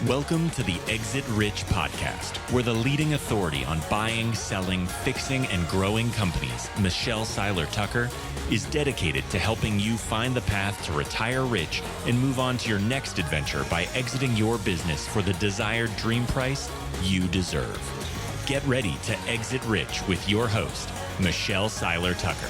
Welcome to the Exit Rich podcast, where the leading authority on buying, selling, fixing, and growing companies, Michelle Seiler Tucker, is dedicated to helping you find the path to retire rich and move on to your next adventure by exiting your business for the desired dream price you deserve. Get ready to exit rich with your host, Michelle Seiler Tucker.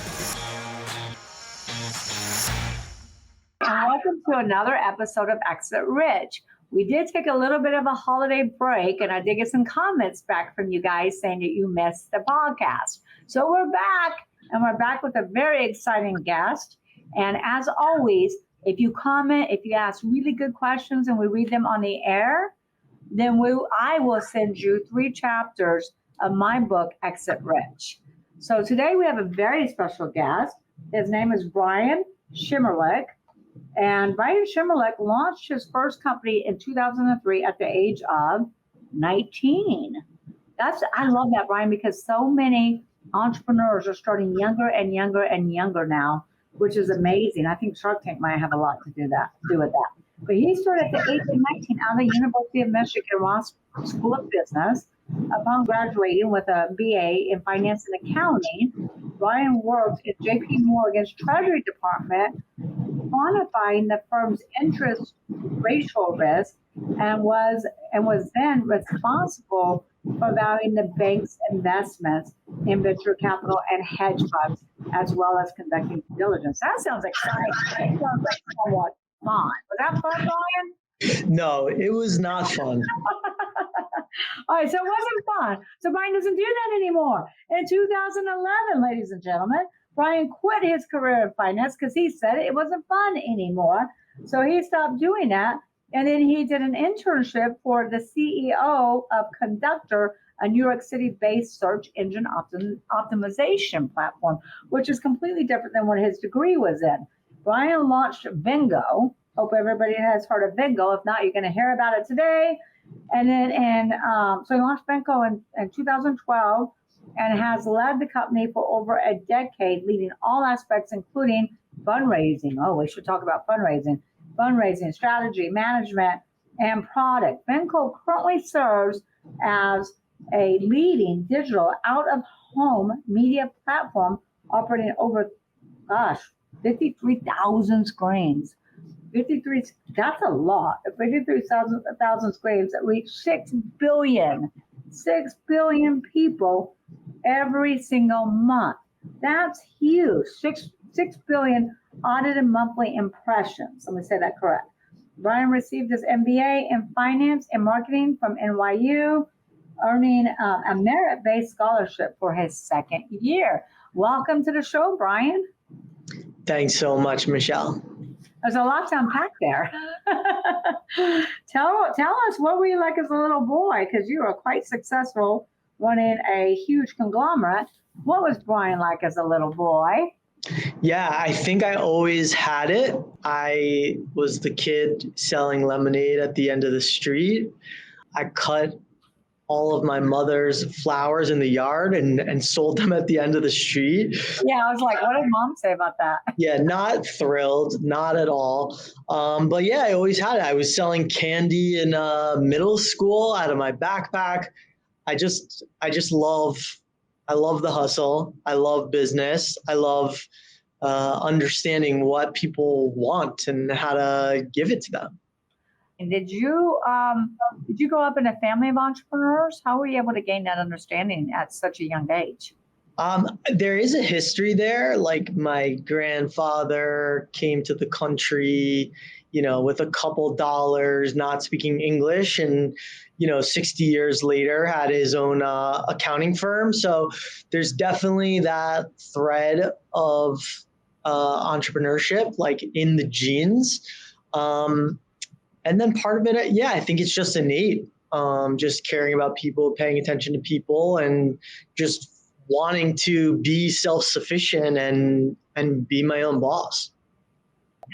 And welcome to another episode of Exit Rich. We did take a little bit of a holiday break, and I did get some comments back from you guys saying that you missed the podcast. So we're back, and we're back with a very exciting guest. And as always, if you comment, if you ask really good questions and we read them on the air, then I will send you 3 chapters of my book, Exit Rich. So today we have a very special guest. His name is Brian Shimmerlik. And Brian Shimmerlik launched his first company in 2003 at the age of 19. I love that, Brian, because so many entrepreneurs are starting younger and younger and younger now, which is amazing. I think Shark Tank might have a lot to do with that. But he started at the age of 19 out of the University of Michigan Ross School of Business. Upon graduating with a BA in Finance and Accounting, Brian worked in J.P. Morgan's Treasury Department, quantifying the firm's interest ratio risk, and was then responsible for valuing the bank's investments in venture capital and hedge funds, as well as conducting due diligence. That sounds exciting. That sounds like somewhat fun. Was that fun, Brian? No, it was not fun. All right, so it wasn't fun. So Brian doesn't do that anymore. In 2011, ladies and gentlemen, Brian quit his career in finance because he said it wasn't fun anymore. So he stopped doing that. And then he did an internship for the CEO of Conductor, a New York City-based search engine optimization platform, which is completely different than what his degree was in. Brian launched Vengo. Hope everybody has heard of Vengo. If not, you're going to hear about it today. And then, so he launched Vengo in 2012 and has led the company for over a decade, leading all aspects, including fundraising. Oh, we should talk about fundraising, strategy, management, and product. Vengo currently serves as a leading digital out-of-home media platform operating over, 53,000 screens. 53, that's a lot. 53,000 screens that reach 6 billion people every single month. That's huge. 6 billion audited monthly impressions. Let me say that correct. Brian received his MBA in finance and marketing from NYU, earning a merit-based scholarship for his second year. Welcome to the show, Brian. Thanks so much, Michelle. There's a lot to unpack there. Tell us, what were you like as a little boy? Because you were quite successful running a huge conglomerate. What was Brian like as a little boy? Yeah, I think I always had it. I was the kid selling lemonade at the end of the street. I cut all of my mother's flowers in the yard and sold them at the end of the street. Yeah, I was like, what did mom say about that? Yeah, not thrilled, not at all. But yeah, I always had it. I was selling candy in middle school out of my backpack. I love the hustle. I love business. I love understanding what people want and how to give it to them. And did you grow up in a family of entrepreneurs? How were you able to gain that understanding at such a young age? There is a history there. Like my grandfather came to the country, with a couple dollars, not speaking English, and 60 years later had his own accounting firm. So there's definitely that thread of entrepreneurship, like in the genes. And then part of it, I think it's just innate, just caring about people, paying attention to people, and just wanting to be self-sufficient and be my own boss.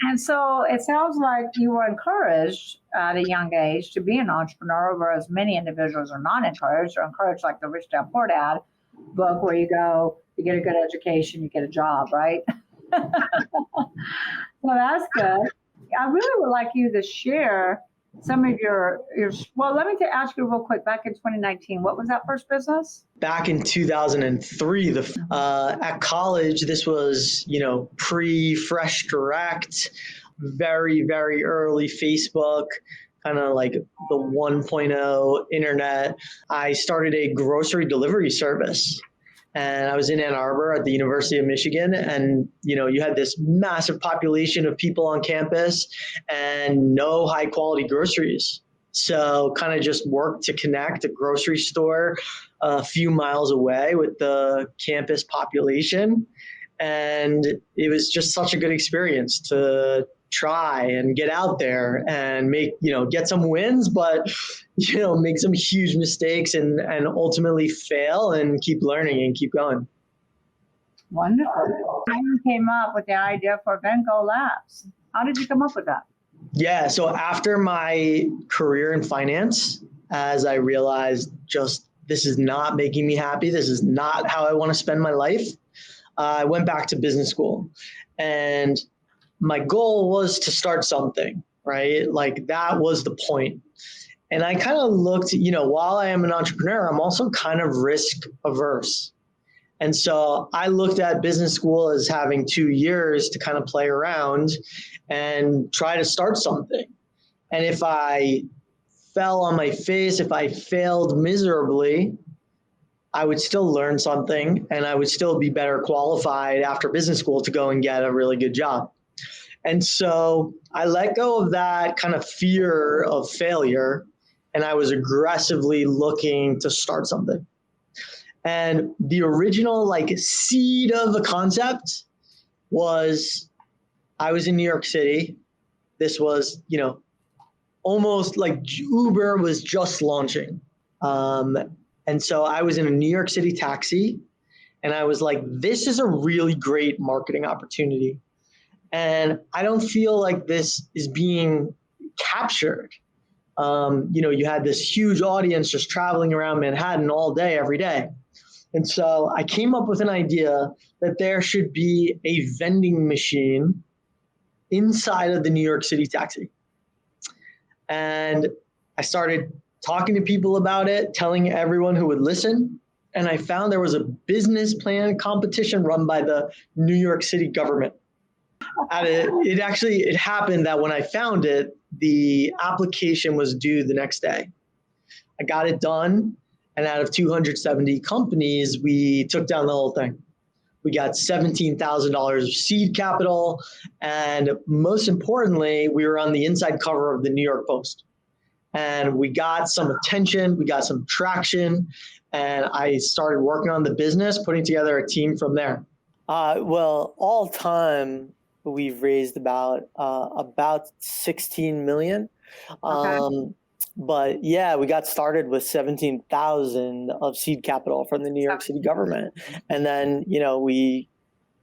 And so it sounds like you were encouraged at a young age to be an entrepreneur, whereas many individuals are not encouraged, or encouraged like the Rich Dad Poor Dad book, where you go, you get a good education, you get a job, right? So that's good. I really would like you to share some of your well, let me ask you real quick, back in 2019, what was that first business? Back in 2003, at college, this was, pre-Fresh Direct, very, very early Facebook, kind of like the 1.0 internet. I started a grocery delivery service. And I was in Ann Arbor at the University of Michigan, and you had this massive population of people on campus and no high quality groceries. So kind of just worked to connect a grocery store a few miles away with the campus population. And it was just such a good experience to try and get out there and get some wins, but make some huge mistakes and ultimately fail and keep learning and keep going. Wonderful. How you came up with the idea for Vengo Labs? How did you come up with that? Yeah, so after my career in finance, as I realized just this is not making me happy, this is not how I want to spend my life, I went back to business school. And my goal was to start something, right? Like that was the point. And I kind of looked, while I am an entrepreneur, I'm also kind of risk averse. And so I looked at business school as having 2 years to kind of play around and try to start something. And if I fell on my face, if I failed miserably, I would still learn something and I would still be better qualified after business school to go and get a really good job. And so I let go of that kind of fear of failure, and I was aggressively looking to start something. And the original seed of the concept was I was in New York City. This was, almost like Uber was just launching. And so I was in a New York City taxi, and I was like, this is a really great marketing opportunity. And I don't feel like this is being captured. You had this huge audience just traveling around Manhattan all day, every day. And so I came up with an idea that there should be a vending machine inside of the New York City taxi. And I started talking to people about it, telling everyone who would listen. And I found there was a business plan competition run by the New York City government. It happened that when I found it, the application was due the next day. I got it done, and out of 270 companies, we took down the whole thing. We got $17,000 of seed capital, and most importantly, we were on the inside cover of the New York Post. And we got some attention, we got some traction, and I started working on the business, putting together a team from there. Well, all time, we've raised about 16 million. Okay. But yeah, we got started with 17,000 of seed capital from the New York City government. And then, we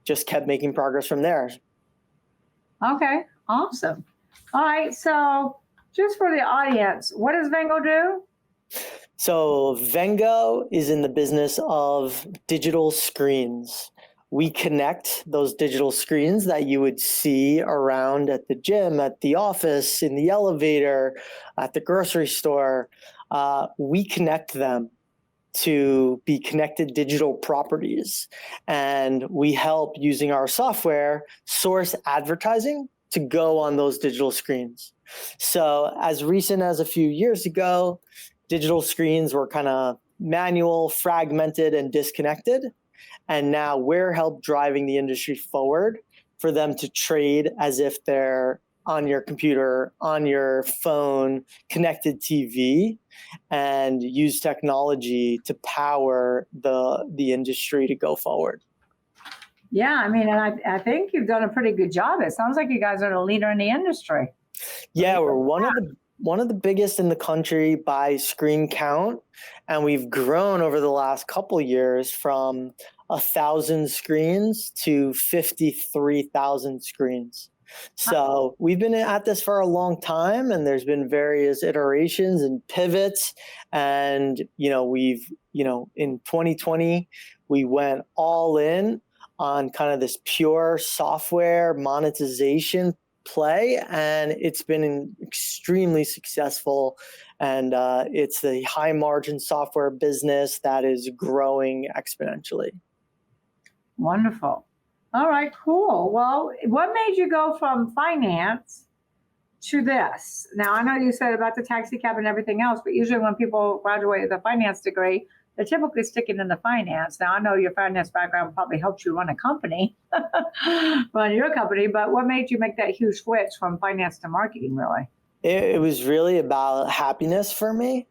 just kept making progress from there. Okay, awesome. All right, so just for the audience, what does Vengo do? So Vengo is in the business of digital screens. We connect those digital screens that you would see around at the gym, at the office, in the elevator, at the grocery store. We connect them to be connected digital properties. And we help, using our software, source advertising to go on those digital screens. So as recent as a few years ago, digital screens were kind of manual, fragmented, and disconnected. And now we're help driving the industry forward for them to trade as if they're on your computer, on your phone, connected TV, and use technology to power the industry to go forward. Yeah, I mean, and I think you've done a pretty good job. It sounds like you guys are the leader in the industry. Yeah, we're one of the biggest in the country by screen count, and we've grown over the last couple of years from 1,000 screens to 53,000 screens. So we've been at this for a long time, and there's been various iterations and pivots. And, we've, in 2020, we went all in on kind of this pure software monetization play, and it's been extremely successful. And it's a high margin software business that is growing exponentially. Wonderful. All right, cool. Well, what made you go from finance to this? Now, I know you said about the taxi cab and everything else, but usually when people graduate with a finance degree, they're typically sticking in the finance. Now, I know your finance background probably helped you run a company, run your company, but what made you make that huge switch from finance to marketing, really? It was really about happiness for me.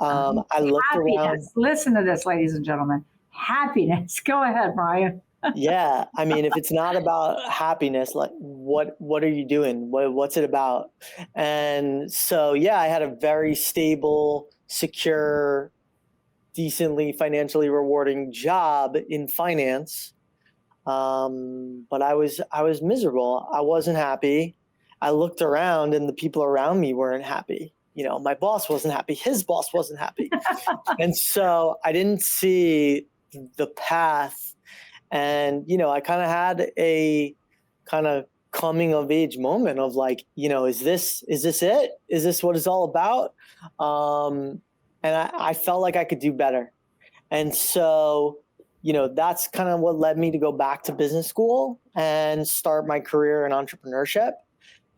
I looked around. Listen to this, ladies and gentlemen. Happiness. Go ahead, Brian. Yeah, I mean, if it's not about happiness, like what are you doing? What's it about? And so, yeah, I had a very stable, secure, decently financially rewarding job in finance, but I was miserable. I wasn't happy. I looked around, and the people around me weren't happy. My boss wasn't happy. His boss wasn't happy, and so I didn't see the path. And, I kind of had a kind of coming of age moment of like, is this it? Is this what it's all about? And I felt like I could do better. And so, that's kind of what led me to go back to business school and start my career in entrepreneurship,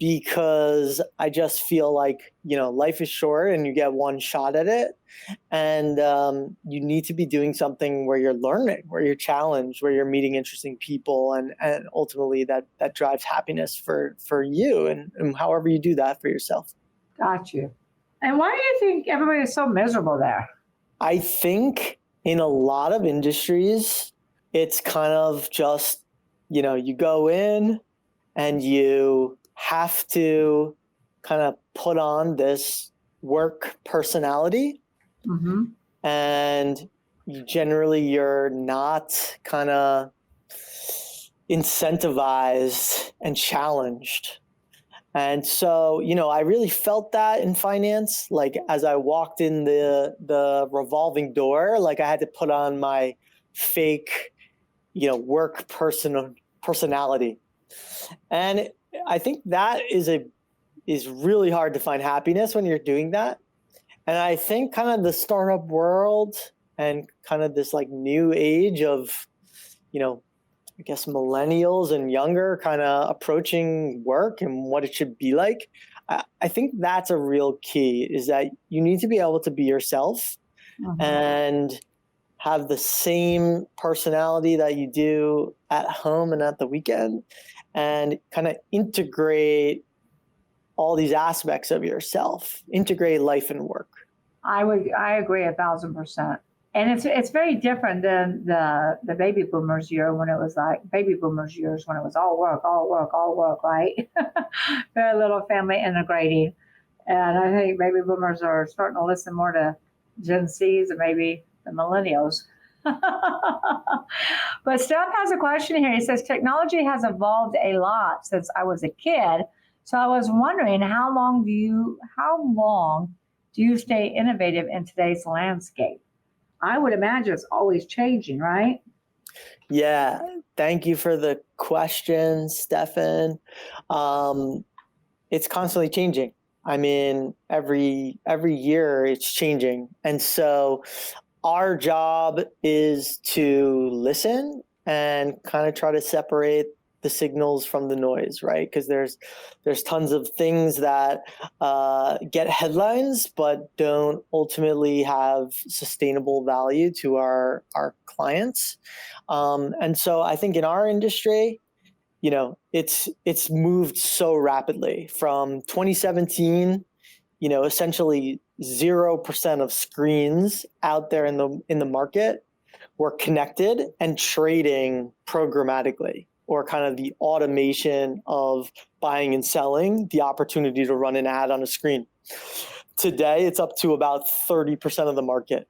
because I just feel like, life is short and you get one shot at it. And you need to be doing something where you're learning, where you're challenged, where you're meeting interesting people, and ultimately that drives happiness for you and however you do that for yourself. Got you. And why do you think everybody is so miserable there? I think in a lot of industries, it's kind of just, you go in and you have to kind of put on this work personality. Mm-hmm. And you're not kind of incentivized and challenged. And so, I really felt that in finance. Like as I walked in the revolving door, like I had to put on my fake, work personality. And I think that is really hard to find happiness when you're doing that. And I think kind of the startup world and kind of this like new age of, I guess millennials and younger kind of approaching work and what it should be like. I think that's a real key, is that you need to be able to be yourself and have the same personality that you do at home and at the weekend, and kind of integrate all these aspects of yourself, integrate life and work. I agree 1,000%. And it's very different than the baby boomers year, when it was like baby boomers years when it was all work, right? Very little family integrating. And I think baby boomers are starting to listen more to Gen Zs and maybe the millennials. But Steph has a question here. He says, technology has evolved a lot since I was a kid. So I was wondering, how long do you stay innovative in today's landscape? I would imagine it's always changing, right? Yeah. Thank you for the question, Stefan. It's constantly changing. I mean, every year it's changing. And so our job is to listen and kind of try to separate the signals from the noise, right? Because there's tons of things that get headlines but don't ultimately have sustainable value to our clients. And so I think in our industry, it's moved so rapidly from 2017, essentially 0% of screens out there in the market were connected and trading programmatically, or kind of the automation of buying and selling, the opportunity to run an ad on a screen. Today, it's up to about 30% of the market.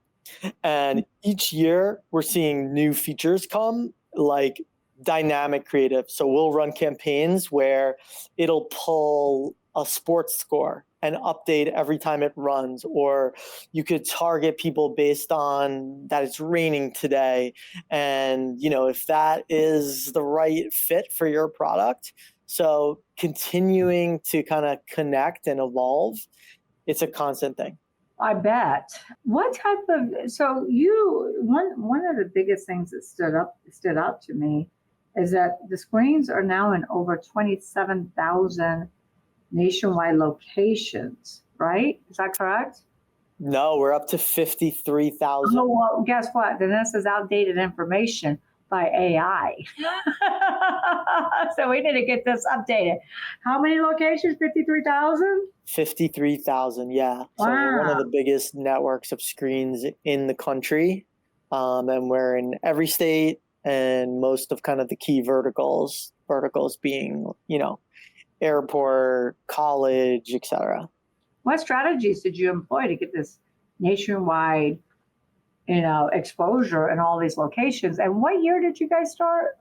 And each year, we're seeing new features come, like dynamic creative. So we'll run campaigns where it'll pull a sports score and update every time it runs, or you could target people based on that it's raining today. And, if that is the right fit for your product, So continuing to kind of connect and evolve, it's a constant thing. I bet. What type of, so one of the biggest things that stood out to me is that the screens are now in over 27,000 nationwide locations, right? Is that correct? No, we're up to 53,000. Oh, well, guess what? Then this is outdated information by AI. So we need to get this updated. How many locations? 53,000? 53,000, yeah. So we're one of the biggest networks of screens in the country. And we're in every state and most of kind of the key verticals being, airport, college, etc. What strategies did you employ to get this nationwide, exposure in all these locations? And what year did you guys start?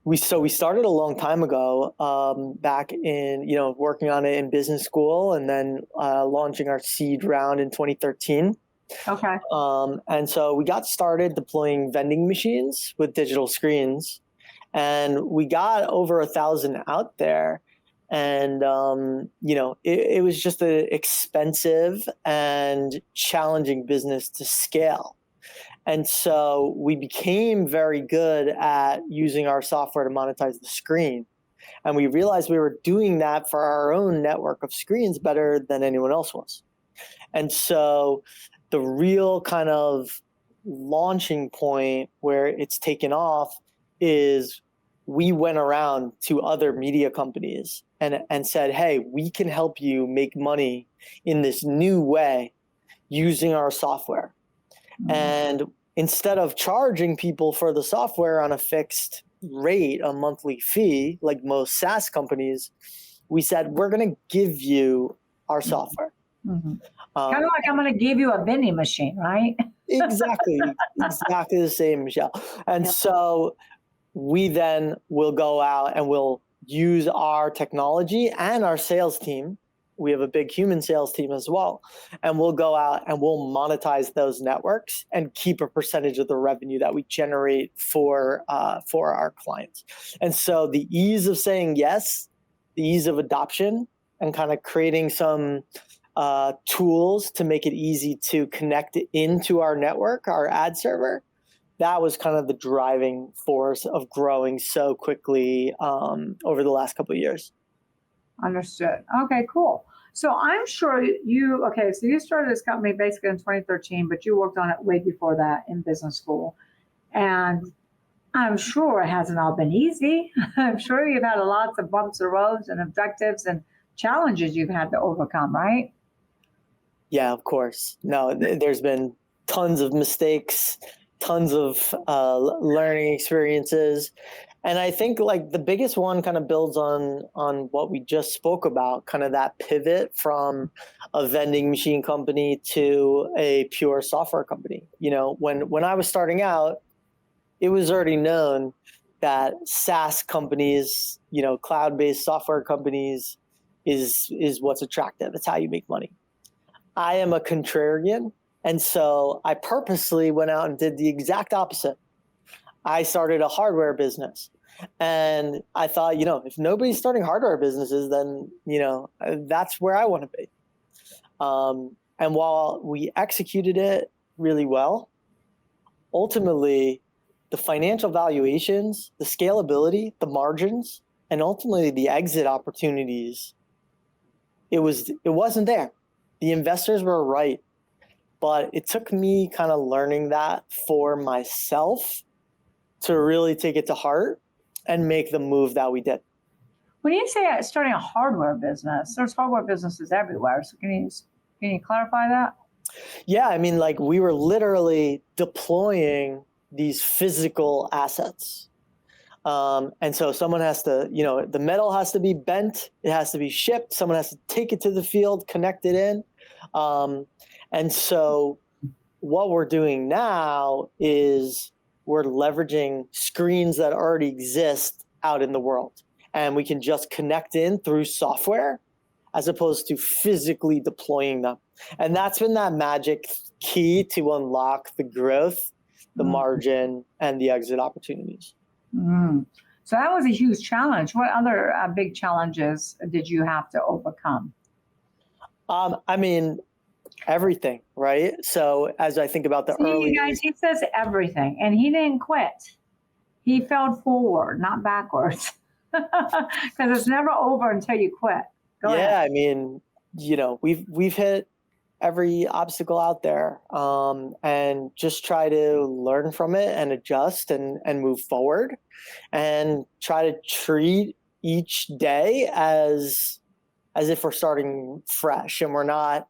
We started a long time ago, back in, working on it in business school, and then launching our seed round in 2013. Okay. And so we got started deploying vending machines with digital screens, and we got over 1,000 out there. And, it was just an expensive and challenging business to scale. And so we became very good at using our software to monetize the screen. And we realized we were doing that for our own network of screens better than anyone else was. And so the real kind of launching point where it's taken off is we went around to other media companies and said, hey, we can help you make money in this new way using our software. Mm-hmm. And instead of charging people for the software on a fixed rate, a monthly fee, like most SaaS companies, we said, we're going to give you our software. Mm-hmm. Kind of like I'm going to give you a vending machine, right? Exactly the same, Michelle. And so we then will go out and we'll use our technology and our sales team. We have a big human sales team as well. And we'll go out and we'll monetize those networks and keep a percentage of the revenue that we generate for our clients. And so the ease of saying yes, the ease of adoption, and kind of creating some tools to make it easy to connect into our network, our ad server, that was kind of the driving force of growing so quickly over the last couple of years. Understood. Okay, cool. So I'm sure so you started this company basically in 2013, but you worked on it way before that in business school. And I'm sure it hasn't all been easy. I'm sure you've had lots of bumps and roads and objectives and challenges you've had to overcome, right? Yeah, of course. No, there's been tons of mistakes, tons of learning experiences. And I think like the biggest one kind of builds on what we just spoke about, kind of that pivot from a vending machine company to a pure software company. When I was starting out, it was already known that SaaS companies, cloud-based software companies is what's attractive. It's how you make money. I am a contrarian. And so I purposely went out and did the exact opposite. I started a hardware business. And I thought, if nobody's starting hardware businesses, then, that's where I want to be. And while we executed it really well, ultimately, the financial valuations, the scalability, the margins, and ultimately the exit opportunities, it wasn't there. The investors were right. But it took me kind of learning that for myself to really take it to heart and make the move that we did. When you say starting a hardware business, there's hardware businesses everywhere. So can you clarify that? Yeah, I mean, like we were literally deploying these physical assets. And so someone has to, the metal has to be bent, it has to be shipped, someone has to take it to the field, connect it in. And so what we're doing now is we're leveraging screens that already exist out in the world. And we can just connect in through software as opposed to physically deploying them. And that's been that magic key to unlock the growth, the margin, and the exit opportunities. Mm. So that was a huge challenge. What other big challenges did you have to overcome? I mean, everything, right? So as I think about the See, early, you guys, he says everything, and he didn't quit. He fell forward, not backwards, because it's never over until you quit. Go ahead. I mean, we've hit every obstacle out there, and just try to learn from it and adjust and move forward, and try to treat each day as if we're starting fresh and we're not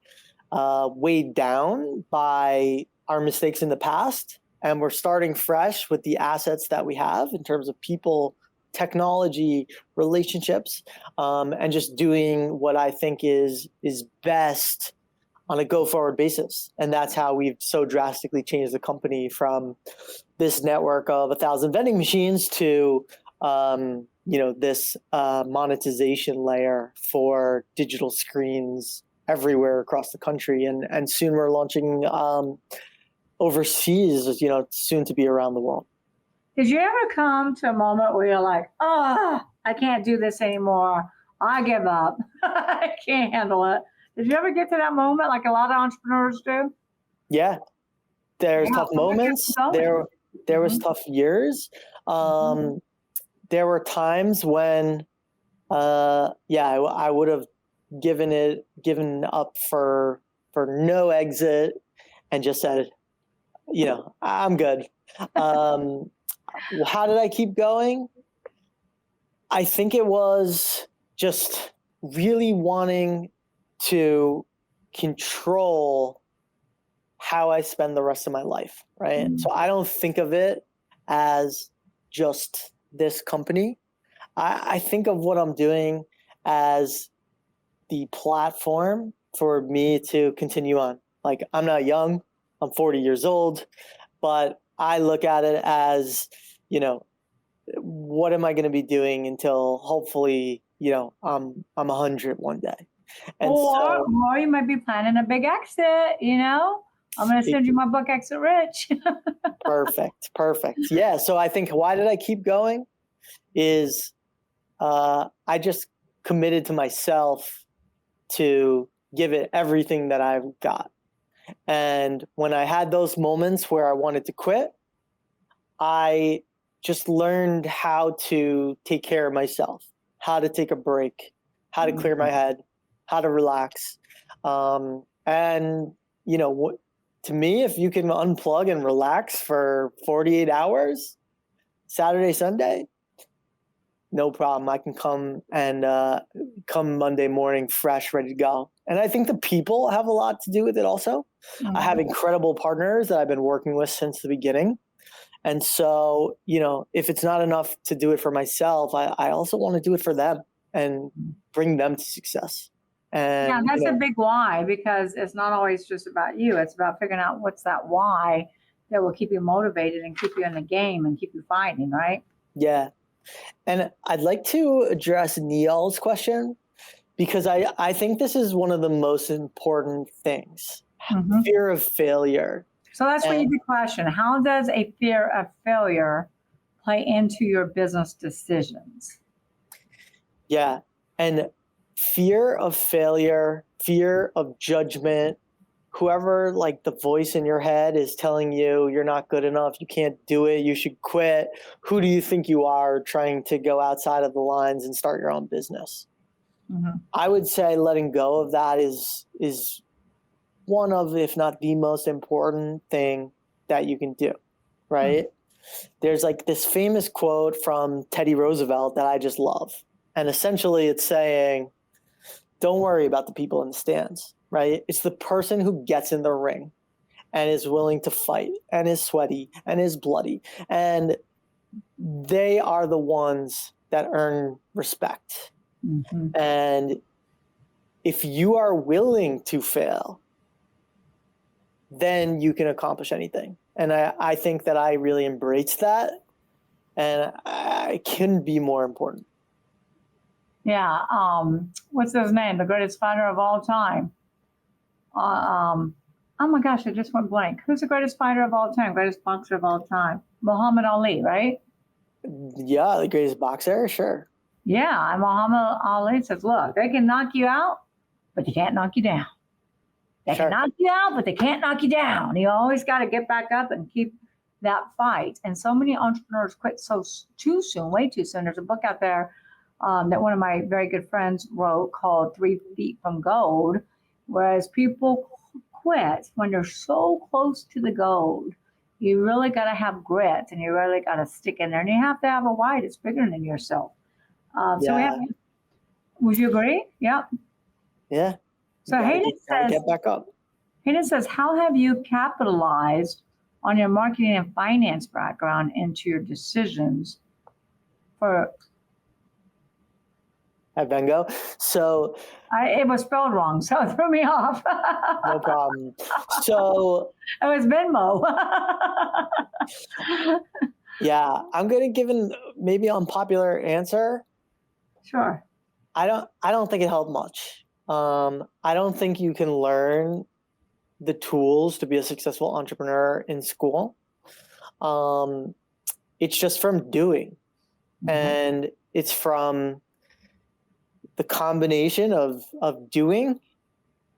weighed down by our mistakes in the past, and we're starting fresh with the assets that we have in terms of people, technology, relationships, and just doing what I think is best on a go-forward basis. And that's how we've so drastically changed the company from this network of 1,000 vending machines to this monetization layer for digital screens everywhere across the country, and soon we're launching overseas, soon to be around the world. Did you ever come to a moment where you're like, oh, I can't do this anymore, I give up, I can't handle it? Did you ever get to that moment like a lot of entrepreneurs do? Yeah, there's tough moments. There was tough years. There were times when I would have given up for no exit and just said, I'm good. How did I keep going? I think it was just really wanting to control how I spend the rest of my life, right? So I don't think of it as just this company. I think of what I'm doing as the platform for me to continue on. Like, I'm not young, I'm 40 years old, but I look at it as, what am I going to be doing until hopefully, I'm 100 one day. And or you might be planning a big exit, I'm going to send you my book, Exit Rich. Perfect. Yeah. So I think why did I keep going is I just committed to myself to give it everything that I've got. And when I had those moments where I wanted to quit, I just learned how to take care of myself, how to take a break, how to clear my head, how to relax. To me, if you can unplug and relax for 48 hours, Saturday, Sunday, no problem. I can come Monday morning fresh, ready to go. And I think the people have a lot to do with it also. I have incredible partners that I've been working with since the beginning. And so, if it's not enough to do it for myself, I also want to do it for them and bring them to success. And that's a big why, because it's not always just about you. It's about figuring out what's that why that will keep you motivated and keep you in the game and keep you fighting, right? Yeah. And I'd like to address Neil's question, because I think this is one of the most important things. Fear of failure. So that's really the question. How does a fear of failure play into your business decisions? Yeah. And fear of failure, fear of judgment, whoever, like, the voice in your head is telling you you're not good enough, you can't do it, you should quit. Who do you think you are trying to go outside of the lines and start your own business? I would say letting go of that is one of, if not the most important thing that you can do, right? There's like this famous quote from Teddy Roosevelt that I just love. And essentially it's saying, don't worry about the people in the stands, right? It's the person who gets in the ring and is willing to fight and is sweaty and is bloody. And they are the ones that earn respect. And if you are willing to fail, then you can accomplish anything. And I think that I really embrace that. And it couldn't be more important. Yeah. What's his name? The greatest fighter of all time. Oh my gosh, I just went blank. Who's the greatest fighter of all time? Greatest boxer of all time? Muhammad Ali, right? Yeah, the greatest boxer, sure. Yeah, and Muhammad Ali says, look, they can knock you out, but they can't knock you down. They Sure. can knock you out, but they can't knock you down. You always got to get back up and keep that fight. And so many entrepreneurs quit too soon, way too soon. There's a book out there that one of my very good friends wrote called 3 Feet from Gold, whereas people quit when they're so close to the gold. You really got to have grit, and you really got to stick in there, and you have to have a why that's bigger than yourself. Would you agree? Yep. Yeah. So gotta get back up. Hayden says, how have you capitalized on your marketing and finance background into your decisions for? At Vengo. So It was spelled wrong, so it threw me off. no problem. So it was Venmo. yeah, I'm gonna give an maybe unpopular answer. Sure. I don't think it helped much. I don't think you can learn the tools to be a successful entrepreneur in school. It's just from doing, and it's from the combination of doing,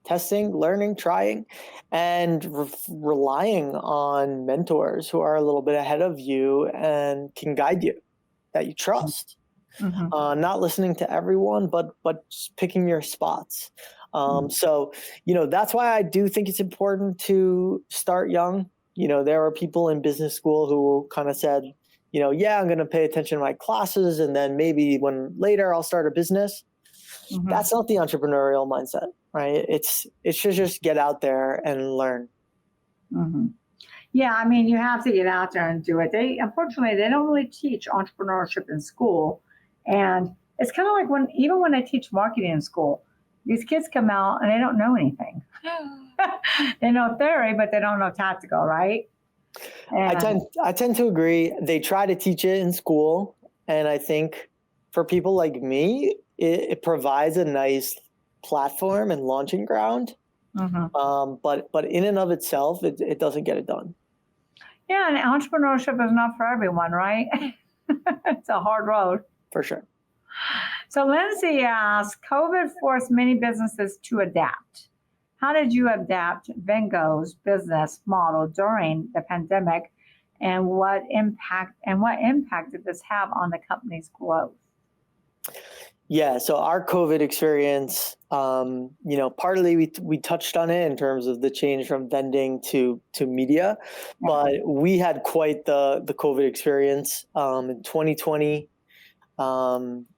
testing, learning, trying, and relying on mentors who are a little bit ahead of you and can guide you, that you trust. Not listening to everyone, but just picking your spots. So, that's why I do think it's important to start young. There are people in business school who kind of said, yeah, I'm going to pay attention to my classes, and then maybe when later I'll start a business. That's not the entrepreneurial mindset, right? It should just get out there and learn. Yeah, I mean, you have to get out there and do it. Unfortunately, they don't really teach entrepreneurship in school. And it's kind of like when I teach marketing in school, these kids come out and they don't know anything. They know theory, but they don't know tactical, right? And I tend to agree. They try to teach it in school, and I think for people like me, it provides a nice platform and launching ground. But in and of itself, it doesn't get it done. Yeah, and entrepreneurship is not for everyone, right? It's a hard road. For sure. So Lindsay asks, COVID forced many businesses to adapt. How did you adapt Vengo's business model during the pandemic, and what impact did this have on the company's growth? Yeah, so our COVID experience, partly we touched on it in terms of the change from vending to media, but we had quite the COVID experience. In 2020,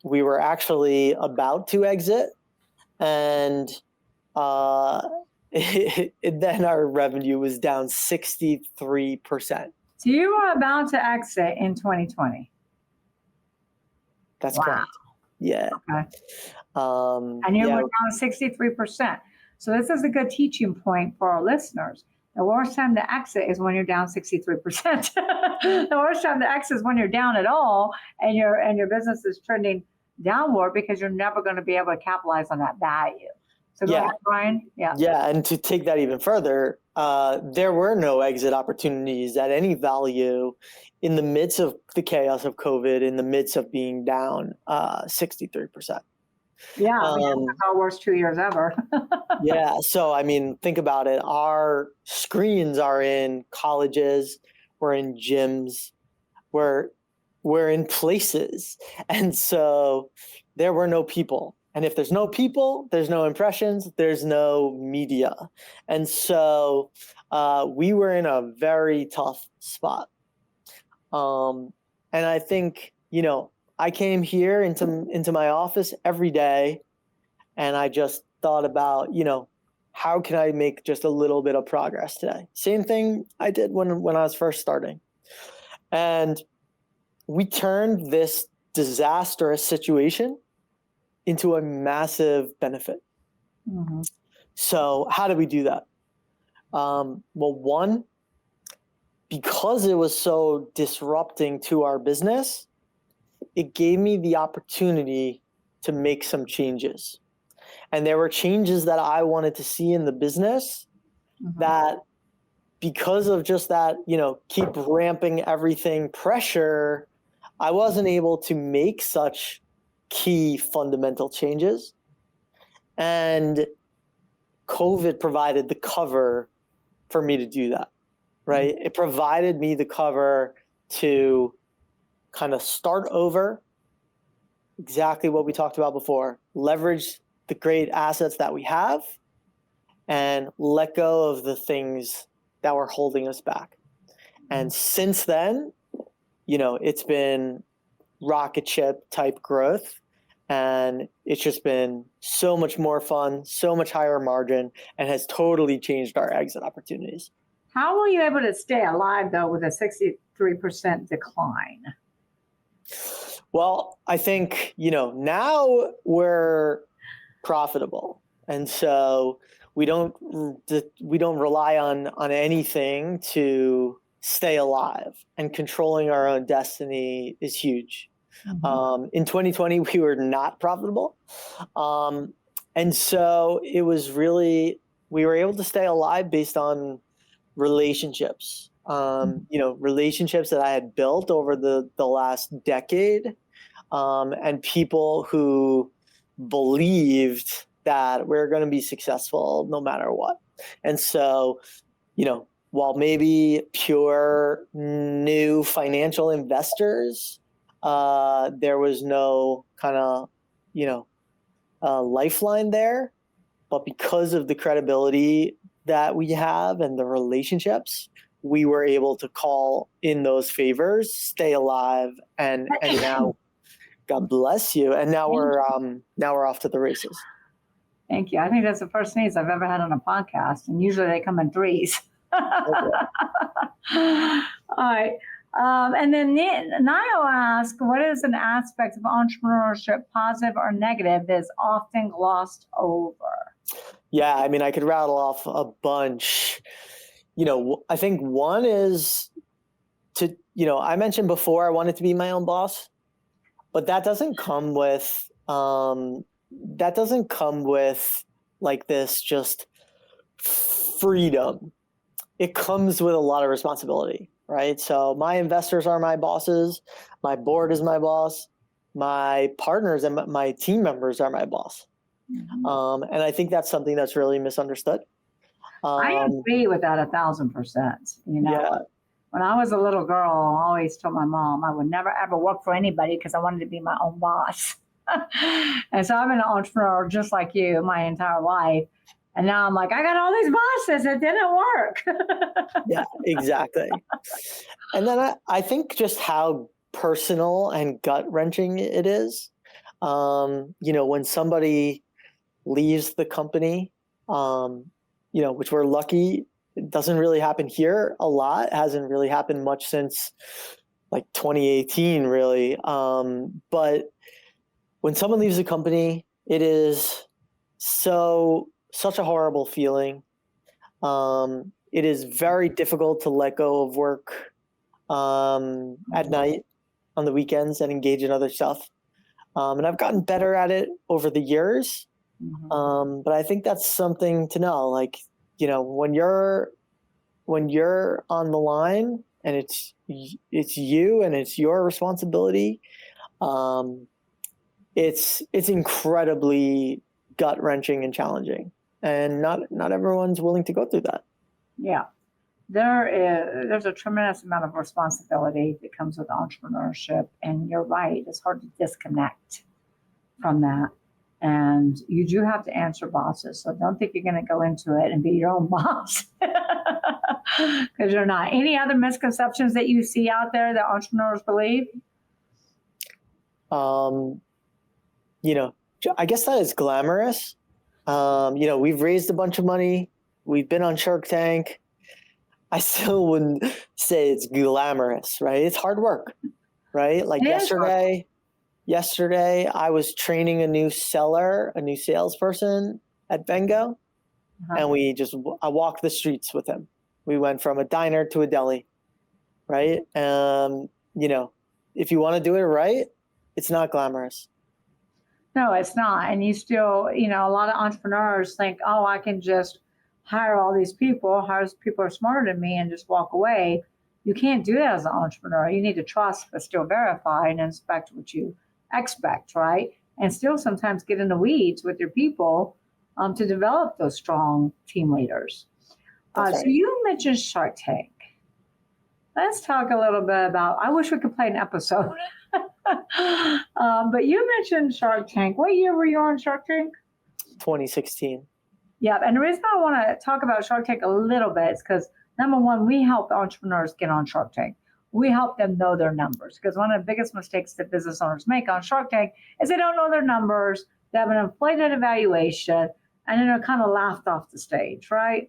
we were actually about to exit, and then our revenue was down 63%. So you were about to exit in 2020. That's correct. Yeah. Okay. And you went down 63%. So this is a good teaching point for our listeners. The worst time to exit is when you're down 63%. The worst time to exit is when you're down at all and your business is trending downward, because you're never going to be able to capitalize on that value. So go ahead, Brian. Yeah. Yeah, and to take that even further, there were no exit opportunities at any value in the midst of the chaos of COVID, in the midst of being down 63%. Yeah, that's our worst 2 years ever. Yeah, so I mean, think about it. Our screens are in colleges, we're in gyms, we're in places, and so there were no people. And if there's no people, there's no impressions, there's no media. And so we were in a very tough spot. And I think, I came here into my office every day, and I just thought about, how can I make just a little bit of progress today? Same thing I did when I was first starting. And we turned this disastrous situation into a massive benefit. So how did we do that? Well, one, because it was so disrupting to our business, it gave me the opportunity to make some changes. And there were changes that I wanted to see in the business that, because of just that, keep ramping everything pressure, I wasn't able to make such key fundamental changes. And COVID provided the cover for me to do that, right? It provided me the cover to kind of start over, exactly what we talked about before, leverage the great assets that we have and let go of the things that were holding us back. And since then, it's been rocket ship type growth, and it's just been so much more fun, so much higher margin, and has totally changed our exit opportunities. How were you able to stay alive, though, with a 63% decline? Well, I think, now we're profitable. And so we don't rely on anything to stay alive, and controlling our own destiny is huge. Mm-hmm. In 2020, we were not profitable. And so it was really, we were able to stay alive based on relationships, relationships that I had built over the last decade, and people who believed that we're going to be successful no matter what. And so, while maybe pure new financial investors, there was no kind of, lifeline there. But because of the credibility that we have and the relationships, we were able to call in those favors, stay alive, and now, God bless you. And now we're off to the races. Thank you. I think that's the first news I've ever had on a podcast, and usually they come in threes. Okay. All right. And then Niall asked, what is an aspect of entrepreneurship, positive or negative, that is often glossed over? Yeah, I mean, I could rattle off a bunch. I think one is to, I mentioned before I wanted to be my own boss, but that doesn't come with like this just freedom. It comes with a lot of responsibility, right? So my investors are my bosses, my board is my boss, my partners and my team members are my boss. Mm-hmm. And I think that's something that's really misunderstood. I agree with that 1,000%. Yeah. When I was a little girl, I always told my mom I would never ever work for anybody because I wanted to be my own boss. And so I've been an entrepreneur just like you my entire life. And now I'm like, I got all these bosses. It didn't work. Yeah, exactly. And then I think just how personal and gut-wrenching it is. When somebody leaves the company, which we're lucky, it doesn't really happen here a lot. It hasn't really happened much since like 2018, really. But when someone leaves the company, it is such a horrible feeling. It is very difficult to let go of work at night, on the weekends, and engage in other stuff. And I've gotten better at it over the years. Mm-hmm. But I think that's something to know. Like, when you're on the line and it's you and it's your responsibility, it's incredibly gut-wrenching and challenging. And not everyone's willing to go through that. Yeah. There's a tremendous amount of responsibility that comes with entrepreneurship. And you're right, it's hard to disconnect from that. And you do have to answer bosses. So don't think you're going to go into it and be your own boss. Because you're not. Any other misconceptions that you see out there that entrepreneurs believe? I guess that is glamorous. We've raised a bunch of money. We've been on Shark Tank. I still wouldn't say it's glamorous, right? It's hard work, right? Like yesterday I was training a new salesperson at Vengo, and I walked the streets with him. We went from a diner to a deli, right? If you want to do it right, it's not glamorous. No, it's not. And you still, a lot of entrepreneurs think, I can just hire all these people, hire people who are smarter than me and just walk away. you can't do that as an entrepreneur. You need to trust, but still verify and inspect what you expect, right? And still sometimes get in the weeds with your people to develop those strong team leaders. Right. So you mentioned Shark Tank. Let's talk a little bit about, I wish we could play an episode. But you mentioned Shark Tank. What year were you on Shark Tank? 2016. Yeah, and the reason I want to talk about Shark Tank a little bit is because, number one, we help entrepreneurs get on Shark Tank. We help them know their numbers, because one of the biggest mistakes that business owners make on Shark Tank is they don't know their numbers, they have an inflated evaluation, and then they're kind of laughed off the stage, right?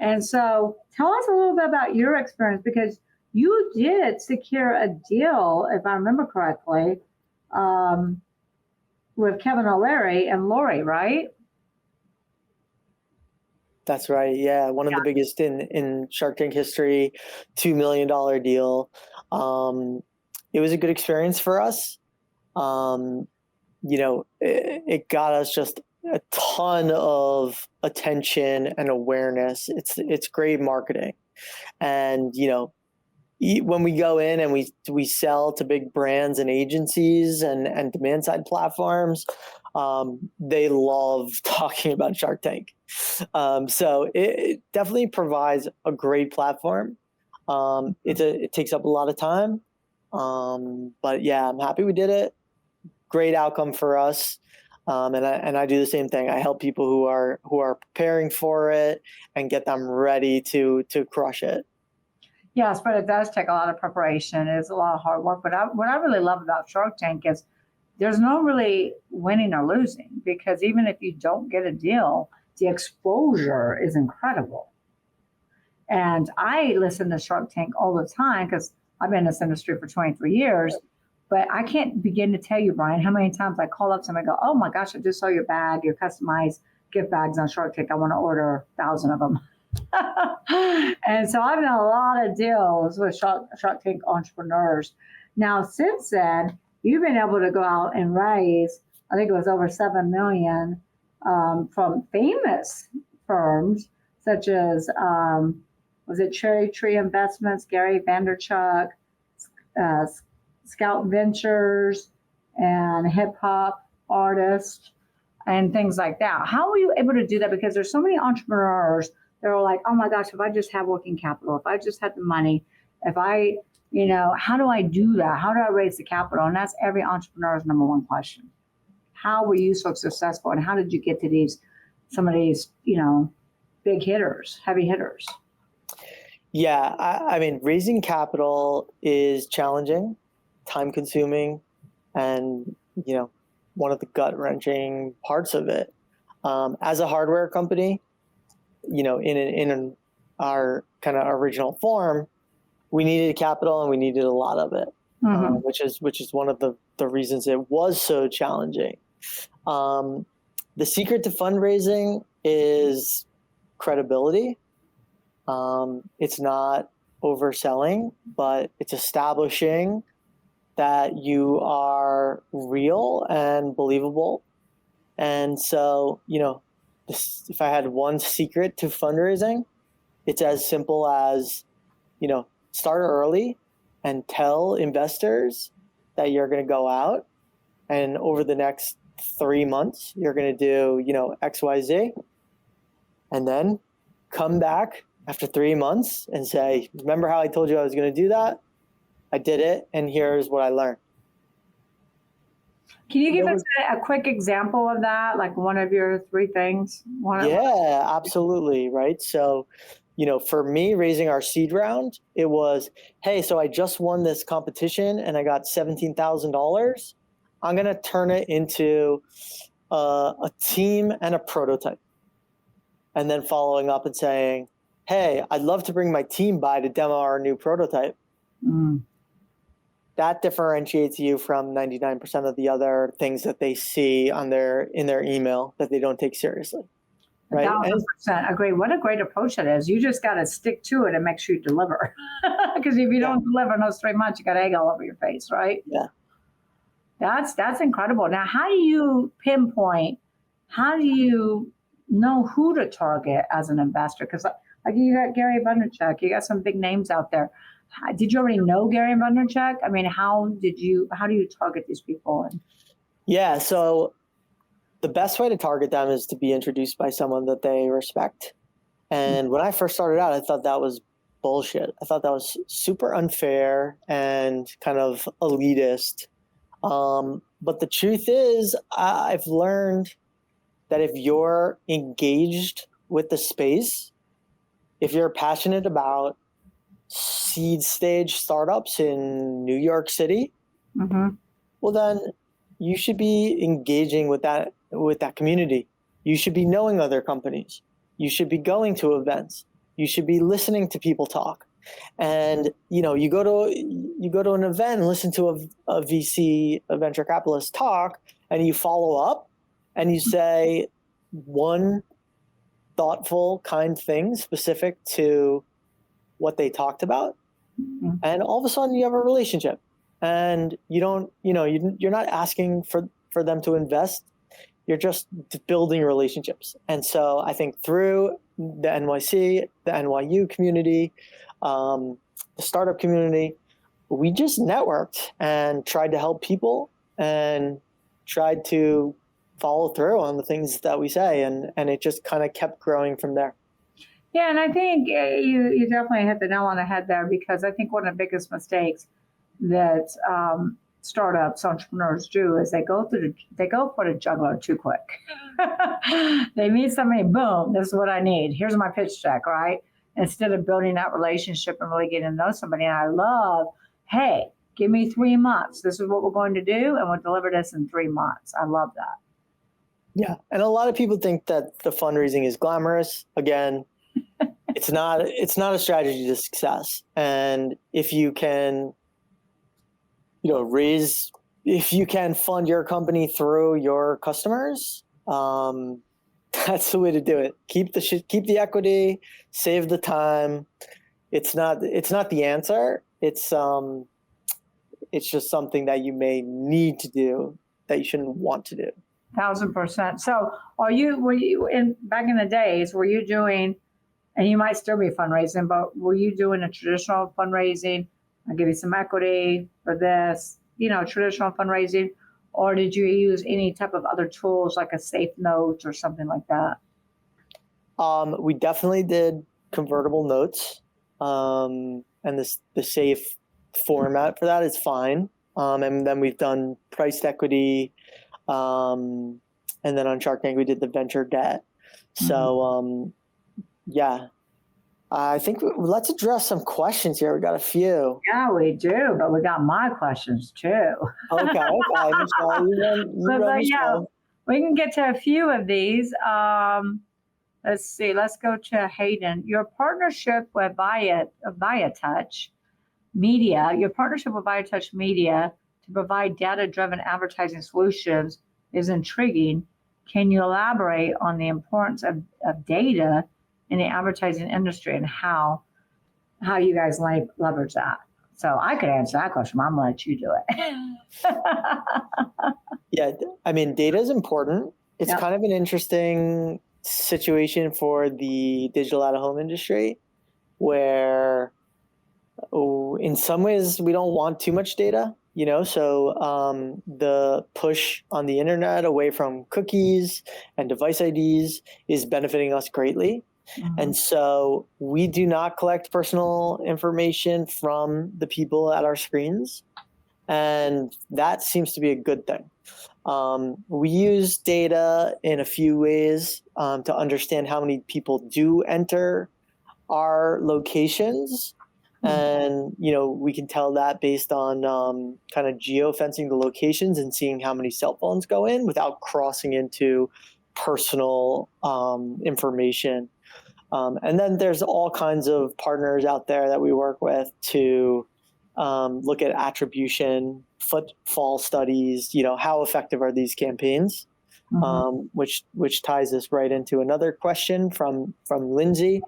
And so tell us a little bit about your experience, because you did secure a deal, if I remember correctly, with Kevin O'Leary and Lori, right? That's right. Yeah. One of the biggest in Shark Tank history, $2 million deal. It was a good experience for us. It got us just a ton of attention and awareness. It's great marketing. And, when we go in and we sell to big brands and agencies and demand side platforms, they love talking about Shark Tank. So it definitely provides a great platform. It takes up a lot of time. But yeah, I'm happy we did it. Great outcome for us. And I do the same thing. I help people who are preparing for it and get them ready to crush it. Yes, but it does take a lot of preparation. It's a lot of hard work. But what I really love about Shark Tank is there's no really winning or losing, because even if you don't get a deal, the exposure is incredible. And I listen to Shark Tank all the time because I've been in this industry for 23 years. But I can't begin to tell you, Brian, how many times I call up somebody and go, oh my gosh, I just saw your bag, your customized gift bags on Shark Tank. I want to order 1,000 of them. And so I've done a lot of deals with Shark Tank entrepreneurs. Now, since then, you've been able to go out and raise, I think it was over $7 million from famous firms such as, was it Cherry Tree Investments, Gary Vanderchuck, Scout Ventures, and hip hop artists, and things like that. How were you able to do that? Because there's so many entrepreneurs that are like, oh my gosh, if I just have working capital, if I just had the money, if I, how do I do that? How do I raise the capital? And that's every entrepreneur's number one question. How were you so successful, and how did you get to some of these, big hitters, heavy hitters? Yeah, I mean, raising capital is challenging, time consuming, and, one of the gut wrenching parts of it. As a hardware company, in our kind of original form, we needed capital and we needed a lot of it, which is one of the reasons it was so challenging. The secret to fundraising is credibility. It's not overselling, but it's establishing that you are real and believable. And so, if I had one secret to fundraising, it's as simple as, start early and tell investors that you're going to go out, and over the next 3 months, you're going to do, X, Y, Z, and then come back after 3 months and say, remember how I told you I was going to do that? I did it, and here's what I learned. Can you give us a quick example of that, like one of your 3 things? Yeah, absolutely. Right. So, for me, raising our seed round, it was, hey, so I just won this competition and I got $17,000. I'm going to turn it into a team and a prototype. And then following up and saying, hey, I'd love to bring my team by to demo our new prototype. That differentiates you from 99% of the other things that they see in their email that they don't take seriously. Right? 1,000% agree. What a great approach it is. You just got to stick to it and make sure you deliver. Because if you don't deliver in those 3 months, you got egg all over your face, right? Yeah. That's incredible. Now, how do you pinpoint? How do you know who to target as an investor? Because Like you got Gary Vaynerchuk, you got some big names out there. Did you already know Gary Vaynerchuk? I mean, how do you target these people? Yeah, so the best way to target them is to be introduced by someone that they respect. And when I first started out, I thought that was bullshit. I thought that was super unfair and kind of elitist. But the truth is, I've learned that if you're engaged with the space, if you're passionate about seed stage startups in New York City, well, then you should be engaging with that community. You should be knowing other companies. You should be going to events. You should be listening to people talk. And you go to an event and listen to a VC, a venture capitalist talk, and you follow up and you say one thoughtful, kind thing specific to what they talked about, and all of a sudden you have a relationship. And you're not asking for them to invest. You're just building relationships. And so I think through the NYC, the NYU community, the startup community, we just networked and tried to help people and tried to follow through on the things that we say. And it just kind of kept growing from there. Yeah, and I think you definitely hit the nail on the head there, because I think one of the biggest mistakes that startups, entrepreneurs do is they go for the juggler too quick. They meet somebody, boom, this is what I need. Here's my pitch deck, right? Instead of building that relationship and really getting to know somebody. And I love, hey, give me 3 months. This is what we're going to do, and we'll deliver this in 3 months. I love that. Yeah, and a lot of people think that the fundraising is glamorous. Again, it's not a strategy to success. And if you can, if you can fund your company through your customers, that's the way to do it. Keep the equity, save the time. It's not the answer. It's just something that you may need to do that you shouldn't want to do. 1,000%. So were you back in the days, were you doing, and you might still be fundraising, but were you doing a traditional fundraising? I'll give you some equity for this, traditional fundraising, or did you use any type of other tools like a Safe Note or something like that? We definitely did convertible notes, and the safe format for that is fine. And then we've done priced equity, and then on Shark Tank we did the venture debt. So yeah, I think let's address some questions here. We got a few. Yeah, we do, but we got my questions too. Okay, Michelle, yeah, we can get to a few of these. Let's see. Let's go to Hayden. Your partnership with ViaTouch Media. Your partnership with ViaTouch Media to provide data-driven advertising solutions is intriguing. Can you elaborate on the importance of data in the advertising industry and how you guys leverage that? So I could answer that question. I'm going to let you do it. Yeah, I mean, data is important. It's kind of an interesting situation for the digital out-of-home industry, where in some ways we don't want too much data, so the push on the internet away from cookies and device IDs is benefiting us greatly. And so we do not collect personal information from the people at our screens. And that seems to be a good thing. We use data in a few ways to understand how many people do enter our locations. And, we can tell that based on kind of geofencing the locations and seeing how many cell phones go in without crossing into personal information. And then there's all kinds of partners out there that we work with to look at attribution, footfall studies, how effective are these campaigns, which ties us right into another question from Lindsay.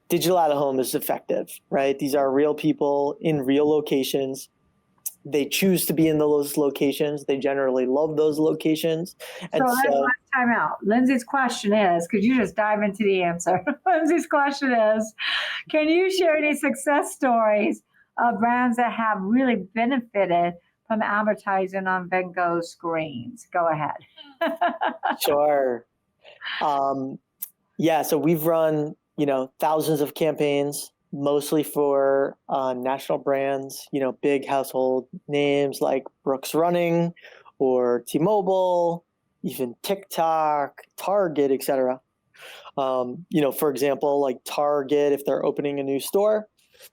Digital out-of-home is effective, right? These are real people in real locations. they choose to be in those locations. They generally love those locations. And So let's time out. Lindsay's question is, could you just dive into the answer? Lindsay's question is, can you share any success stories of brands that have really benefited from advertising on Vengo screens? Go ahead. Sure. Yeah, so we've run, thousands of campaigns, mostly for national brands, big household names like Brooks Running or T-Mobile, even TikTok, Target, etc. For example, like Target, if they're opening a new store,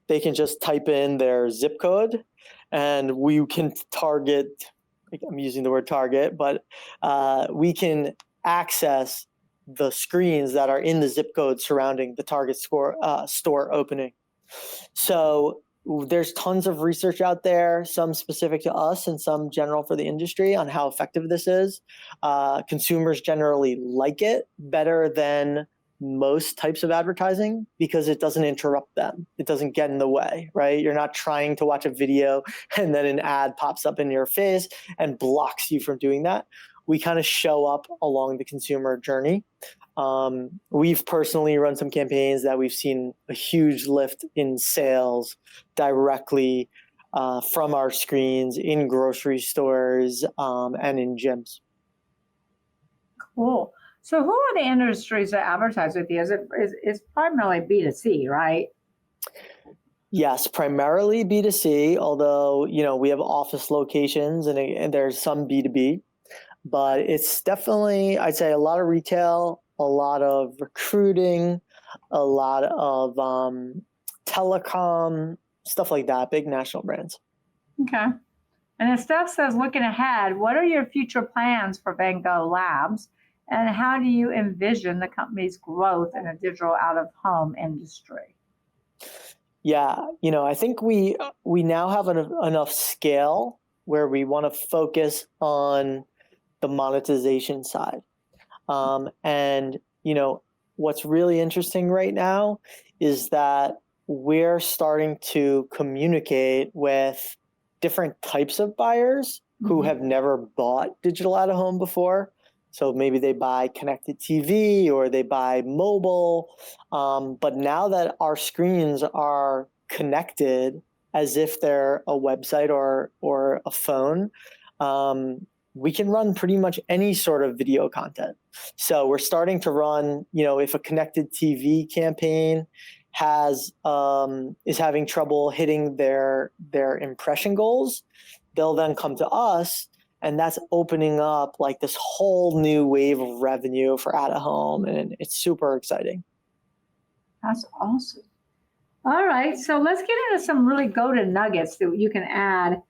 they can just type in their zip code and we can target, I'm using the word target, but we can access the screens that are in the zip code surrounding the Target store opening. So there's tons of research out there, some specific to us and some general for the industry on how effective this is. Consumers generally like it better than most types of advertising because it doesn't interrupt them. It doesn't get in the way, right? You're not trying to watch a video and then an ad pops up in your face and blocks you from doing that. We kind of show up along the consumer journey. We've personally run some campaigns that we've seen a huge lift in sales directly from our screens in grocery stores and in gyms. Cool. So who are the industries that advertise with you? It's primarily B2C, right? Yes, primarily B2C, although, we have office locations and there's some B2B, but it's definitely, I'd say, a lot of retail, a lot of recruiting, a lot of telecom, stuff like that, big national brands. Okay. And then Steph says, looking ahead, what are your future plans for Vengo Labs? And how do you envision the company's growth in a digital out-of-home industry? Yeah, I think we now have enough scale where we want to focus on the monetization side. And what's really interesting right now is that we're starting to communicate with different types of buyers who have never bought digital out-of-home before. So maybe they buy connected TV or they buy mobile. But now that our screens are connected as if they're a website or a phone, we can run pretty much any sort of video content. So we're starting to run, if a connected TV campaign is having trouble hitting their impression goals, they'll then come to us. And that's opening up like this whole new wave of revenue for out-of-home, and it's super exciting. That's awesome. All right, so let's get into some really go-to nuggets that you can add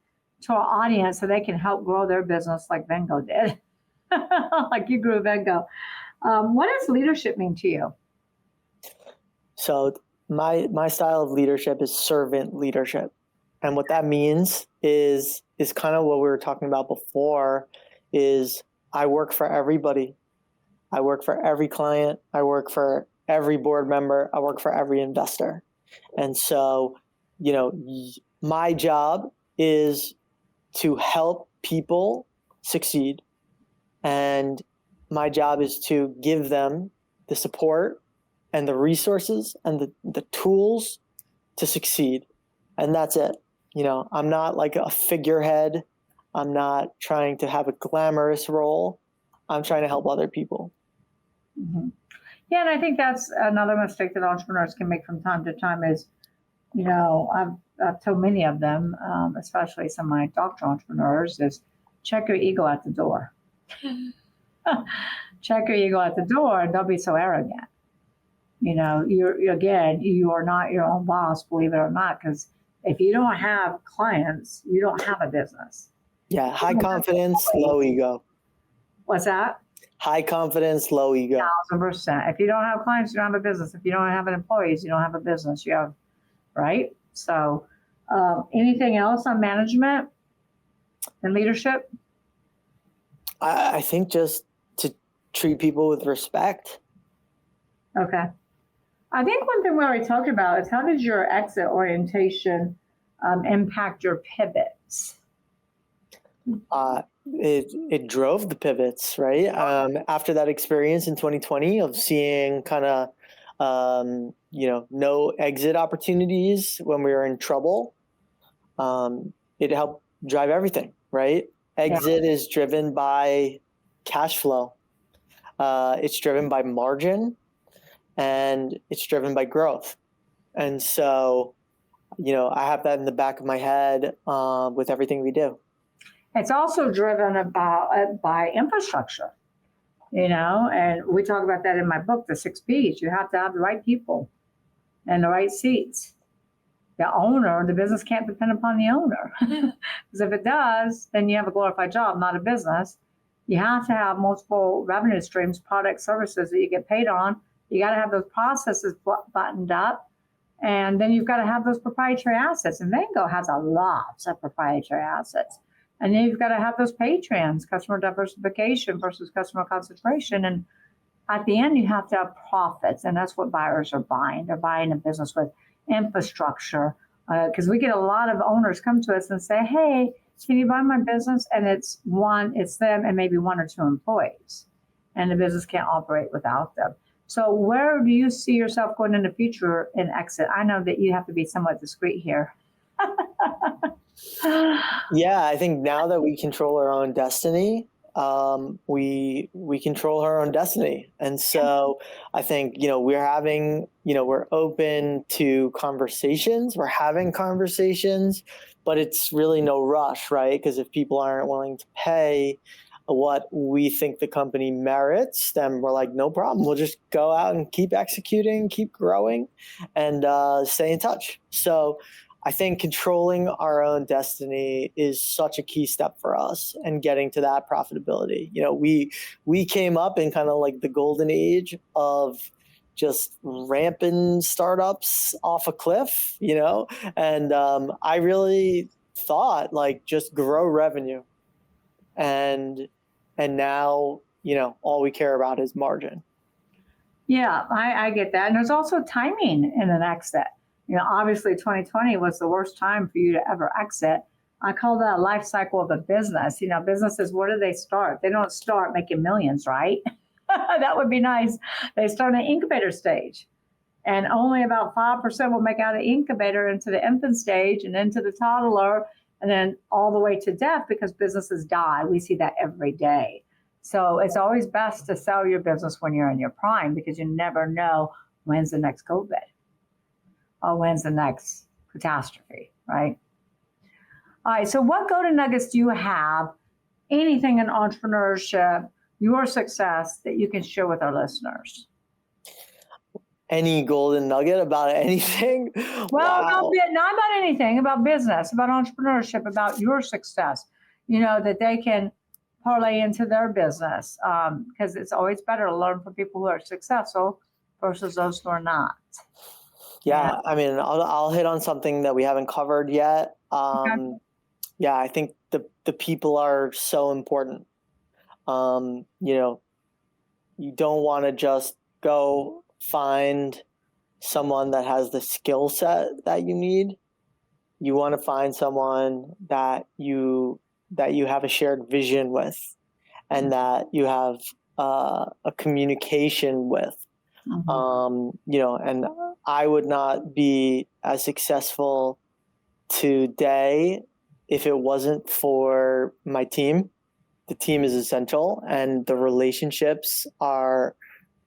to our audience so they can help grow their business like Vengo did, like you grew Vengo. What does leadership mean to you? So my style of leadership is servant leadership. And what that means is kind of what we were talking about before, is I work for everybody. I work for every client. I work for every board member. I work for every investor. And so, my job is to help people succeed. And my job is to give them the support and the resources and the tools to succeed. And that's it. I'm not like a figurehead. I'm not trying to have a glamorous role. I'm trying to help other people. Mm-hmm. Yeah, and I think that's another mistake that entrepreneurs can make from time to time is, I've told many of them, especially some of my doctor entrepreneurs, is check your ego at the door. Check your ego at the door and don't be so arrogant. You are not your own boss, believe it or not, because if you don't have clients, you don't have a business. Yeah, high confidence, low ego. What's that? High confidence, low ego. 1,000%. If you don't have clients, you don't have a business. If you don't have employees, you don't have a business. You have, right? So anything else on management and leadership? I think just to treat people with respect. Okay. I think one thing we already talked about is how did your exit orientation impact your pivots? It drove the pivots, right? After that experience in 2020 of seeing kind of no exit opportunities when we were in trouble, it helped drive everything, right? Exit is driven by cash flow. It's driven by margin, and it's driven by growth. And so, I have that in the back of my head with everything we do. It's also driven by infrastructure, and we talk about that in my book, The 6 Ps. You have to have the right people and the right seats. The owner, the business can't depend upon the owner. Because if it does, then you have a glorified job, not a business. You have to have multiple revenue streams, products, services that you get paid on. You got to have those processes buttoned up. And then you've got to have those proprietary assets. And Vengo has a lot of proprietary assets. And then you've got to have those patrons, customer diversification versus customer concentration. And at the end, you have to have profits. And that's what buyers are buying. They're buying a business with infrastructure. Because we get a lot of owners come to us and say, hey, can you buy my business? And it's them and maybe 1 or 2 employees. And the business can't operate without them. So where do you see yourself going in the future in exit? I know that you have to be somewhat discreet here. Yeah, I think now that we control our own destiny, we control our own destiny. And so I think, we're open to conversations. We're having conversations, but it's really no rush, right? Because if people aren't willing to pay what we think the company merits, then we're like, no problem. We'll just go out and keep executing, keep growing, and stay in touch. So I think controlling our own destiny is such a key step for us and getting to that profitability. We came up in kind of like the golden age of just ramping startups off a cliff, and I really thought like just grow revenue. And now, all we care about is margin. Yeah, I get that. And there's also timing in an exit. Obviously 2020 was the worst time for you to ever exit. I call that a life cycle of a business. Businesses, where do they start? They don't start making millions, right? That would be nice. They start in the incubator stage. And only about 5% will make out of incubator into the infant stage and into the toddler, and then all the way to death, because businesses die. We see that every day. So it's always best to sell your business when you're in your prime, because you never know when's the next COVID or when's the next catastrophe, right? All right, so what golden nuggets do you have, anything in entrepreneurship, your success, that you can share with our listeners? Any golden nugget about anything? Well, wow. not about anything, about business, about entrepreneurship, about your success, that they can parlay into their business, because it's always better to learn from people who are successful versus those who are not. Yeah, I mean, I'll hit on something that we haven't covered yet. Okay. Yeah, I think the people are so important. You don't want to just go find someone that has the skill set that you need. You want to find someone that you have a shared vision with, and that you have a communication with. And I would not be as successful today if it wasn't for my team. The team is essential, and the relationships are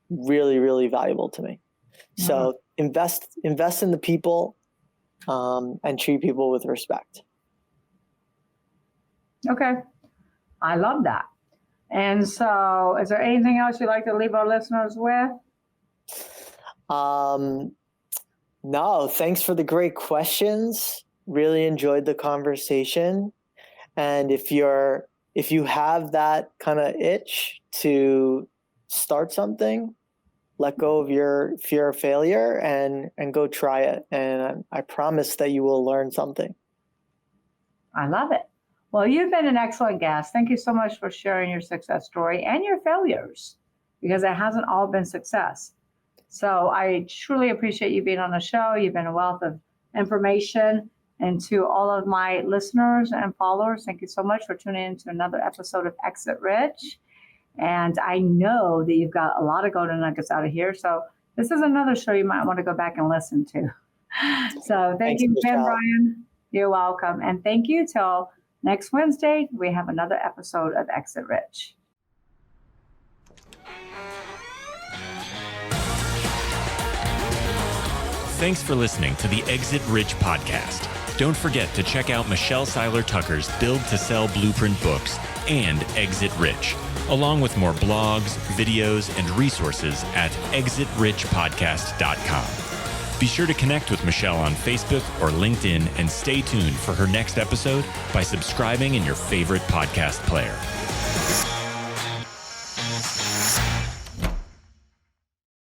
really, really valuable to me. So invest in the people, and treat people with respect. Okay. I love that. And so is there anything else you'd like to leave our listeners with? No, thanks for the great questions. Really enjoyed the conversation. And if you have that kind of itch to start something, let go of your fear of failure and go try it. And I promise that you will learn something. I love it. Well, you've been an excellent guest. Thank you so much for sharing your success story and your failures, because it hasn't all been success. So I truly appreciate you being on the show. You've been a wealth of information, And to all of my listeners and followers, thank you so much for tuning in to another episode of Exit Rich. And I know that you've got a lot of golden nuggets out of here. So this is another show you might want to go back and listen to. So thank you, Ben Brian. You're welcome. And thank you. Till next Wednesday, we have another episode of Exit Rich. Thanks for listening to the Exit Rich podcast. Don't forget to check out Michelle Seiler Tucker's Build to Sell Blueprint books and Exit Rich, along with more blogs, videos, and resources at exitrichpodcast.com. Be sure to connect with Michelle on Facebook or LinkedIn and stay tuned for her next episode by subscribing in your favorite podcast player.